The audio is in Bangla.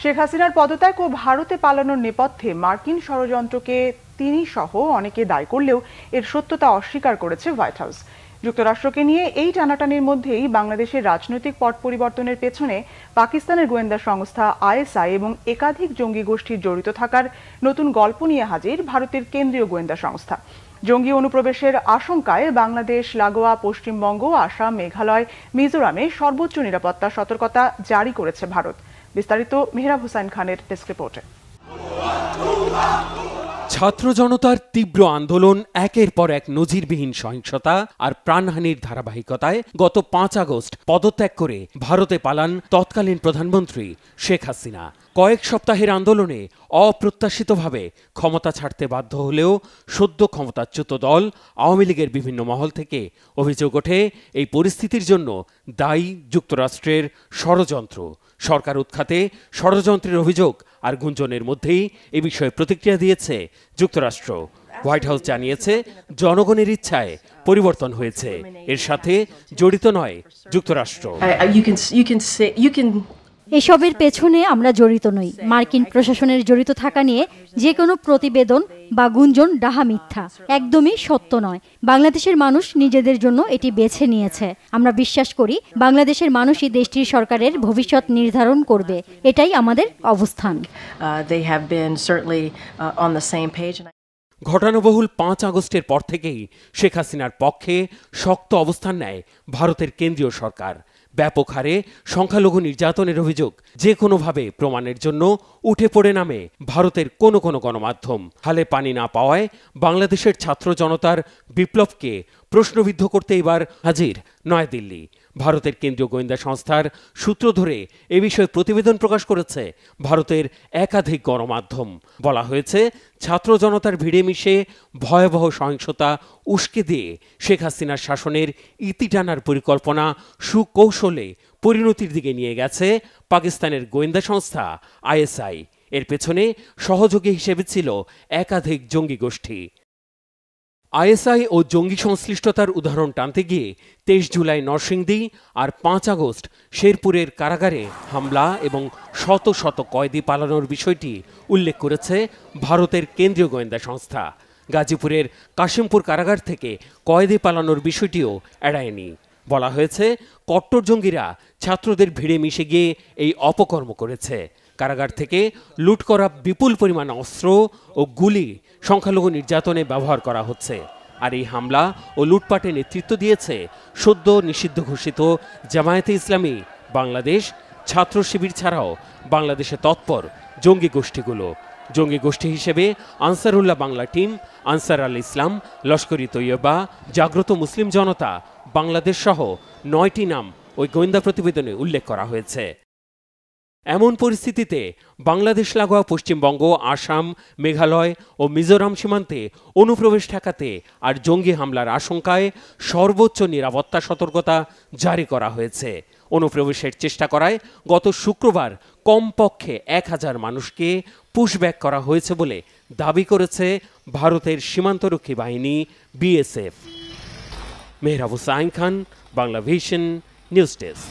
শেখ হাসিনার পদত্যাগ ও ভারতে পালানোর নেপথ্যে মার্কিন ষড়যন্ত্রকে তিনি সহ অনেকে দায়ী করলেও এর সত্যতা অস্বীকার করেছে হোয়াইট হাউস। যুক্তরাষ্ট্রকে নিয়ে এই টানাটানির মধ্যেই বাংলাদেশের রাজনৈতিক পট পরিবর্তনের পেছনে পাকিস্তানের গোয়েন্দা সংস্থা আইএসআই এবং একাধিক জঙ্গি গোষ্ঠীর জড়িত থাকার নতুন গল্প নিয়ে হাজির ভারতের কেন্দ্রীয় গোয়েন্দা সংস্থা। জঙ্গি অনুপ্রবেশের আশঙ্কায় বাংলাদেশ লাগোয়া পশ্চিমবঙ্গ, আসাম, মেঘালয়, মিজোরামে সর্বোচ্চ নিরাপত্তা সতর্কতা জারি করেছে ভারত। বিস্তারিত মেহরাব হোসেন খানের ডেস্ক রিপোর্টে। ছাত্র জনতার তীব্র আন্দোলন, একের পর এক নজিরবিহীন সহিংসতা আর প্রাণহানির ধারাবাহিকতায় গত 5 আগস্ট পদত্যাগ করে ভারতে পালান তৎকালীন প্রধানমন্ত্রী শেখ হাসিনা। কয়েক সপ্তাহের আন্দোলনে অপ্রত্যাশিতভাবে ক্ষমতা ছাড়তে বাধ্য হলেও সদ্য ক্ষমতাচ্যুত দল আওয়ামী লীগের বিভিন্ন মহল থেকে অভিযোগ ওঠে এই পরিস্থিতির জন্য দায়ী যুক্তরাষ্ট্রের ষড়যন্ত্র। সরকার উৎখাতে ষড়যন্ত্রের অভিযোগ আর গুঞ্জনের মধ্যেই এ বিষয়ে প্রতিক্রিয়া দিয়েছে যুক্তরাষ্ট্র। হোয়াইট হাউস জানিয়েছে জনগণের ইচ্ছায় পরিবর্তন হয়েছে, এর সাথে জড়িত নয় যুক্তরাষ্ট্র। এসবের পেছনে আমরা জড়িত নই। মার্কিন প্রশাসনের জড়িত থাকা নিয়ে যে কোনো প্রতিবেদন বা গুঞ্জন ডাহা মিথ্যা, একদমই সত্য নয়। বাংলাদেশের মানুষ নিজেদের জন্য এটি বেছে নিয়েছে। আমরা বিশ্বাস করি বাংলাদেশের মানুষই দেশটির সরকারের ভবিষ্যৎ নির্ধারণ করবে, এটাই আমাদের অবস্থান। ঘটনাবহুল 5 আগস্টের পর থেকেই শেখ হাসিনার পক্ষে শক্ত অবস্থান নেয় ভারতের কেন্দ্রীয় সরকার। ব্যাপক হারে সংখ্যালঘু নির্যাতনের অভিযোগ যে কোনোভাবে প্রমাণের জন্য উঠে পড়ে নামে ভারতের কোনো গণমাধ্যম। হালে পানি না পাওয়ায় বাংলাদেশের ছাত্র জনতার বিপ্লবকে প্রশ্নবিদ্ধ করতে এবার হাজির নয়াদিল্লি। ভারতের কেন্দ্রীয় গোয়েন্দা সংস্থার সূত্র ধরে এ বিষয়ে প্রতিবেদন প্রকাশ করেছে ভারতের একাধিক গণমাধ্যম। বলা হয়েছে, ছাত্র জনতার ভিড়ে মিশে ভয়াবহ সহিংসতা উস্কে দিয়ে শেখ হাসিনার শাসনের ইতি টানার পরিকল্পনা সুকৌশলে পরিণতির দিকে নিয়ে গেছে পাকিস্তানের গোয়েন্দা সংস্থা আইএসআই। এর পেছনে সহযোগী হিসেবে ছিল একাধিক জঙ্গি গোষ্ঠী। আইএসআই ও জঙ্গি সংশ্লিষ্টতার উদাহরণ টানতে গিয়ে 23 জুলাই নরসিংদী আর 5 আগস্ট শেরপুরের কারাগারে হামলা এবং শত শত কয়েদি পালানোর বিষয়টি উল্লেখ করেছে ভারতের কেন্দ্রীয় গোয়েন্দা সংস্থা। গাজীপুরের কাশিমপুর কারাগার থেকে কয়েদি পালানোর বিষয়টিও এড়ায়নি। বলা হয়েছে, কট্টর জঙ্গিরা ছাত্রদের ভিড়ে মিশে গিয়ে এই অপকর্ম করেছে। কারাগার থেকে লুট করা বিপুল পরিমাণ অস্ত্র ও গুলি সংখ্যালঘু নির্যাতনে ব্যবহার করা হচ্ছে। আর এই হামলা ও লুটপাটে নেতৃত্ব দিয়েছে সদ্য নিষিদ্ধ ঘোষিত জামায়াতে ইসলামী বাংলাদেশ, ছাত্র শিবির ছাড়াও বাংলাদেশে তৎপর জঙ্গি গোষ্ঠীগুলো। জঙ্গি গোষ্ঠী হিসেবে আনসারুল্লাহ বাংলা টিম, আনসার আল ইসলাম, লস্করি তৈয়বা, জাগ্রত মুসলিম জনতা বাংলাদেশ সহ 9টি নাম ওই গোয়েন্দা প্রতিবেদনে উল্লেখ করা হয়েছে। এমন পরিস্থিতিতে বাংলাদেশ লাগোয়া পশ্চিমবঙ্গ, আসাম, মেঘালয় ও মিজোরাম সীমান্তে অনুপ্রবেশ ঠেকাতে আর জঙ্গি হামলার আশঙ্কায় সর্বোচ্চ নিরাপত্তা সতর্কতা জারি করা হয়েছে। অনুপ্রবেশের চেষ্টা করায় গত শুক্রবার কমপক্ষে 1000 মানুষকে পুশব্যাক করা হয়েছে বলে দাবি করেছে ভারতের সীমান্তরক্ষী বাহিনী BSF. Mehrab Hossain Khan, Bangla vision news desk.